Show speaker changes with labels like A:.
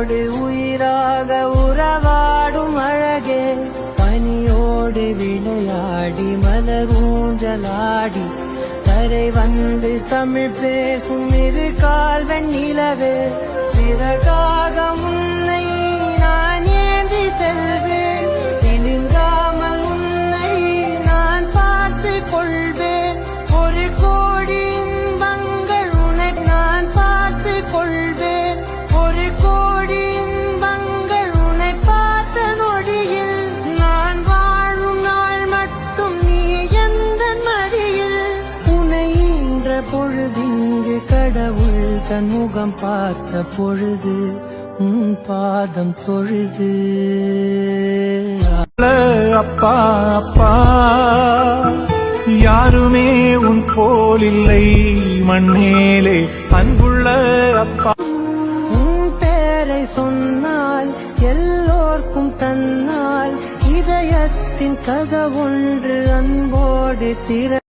A: உன்னோடு உயிராக உறவாடும் அழகே பனியோடு விளையாடி மலர் ஊஞ்சலாடி கரை வந்து தமிழ் பேசும் இரு கால் வெண்ணிலவே சிறகாக உன்னை நான் ஏந்தி செல்வேன் சினுங்காமல் உன்னை நான் பார்த்து கொள்வேன் ஒரு கோடி இன்பங்கள் உன்னை நான் பார்த்து கொள்வேன் ஒரு கோடி இன்பங்கள் உன்னை பார்த்த நொடியில் நான் வாழும் நாள் மட்டும் நீ எந்த மடியில் உன்னை ஈன்ற பொழுதிங்கு கடவுள் தன் முகம் பார்த்த பொழுது உன் பாதம் தொழுது
B: அப்பா அப்பா யாருமே உன் போல் இல்லை மண்ணேலே அன்புள்ள அப்பா
A: உன் பேரை சொன்னால் எல்லோர்க்கும் தன்னால் இதயத்தின் கதவொன்று அன்போடு திற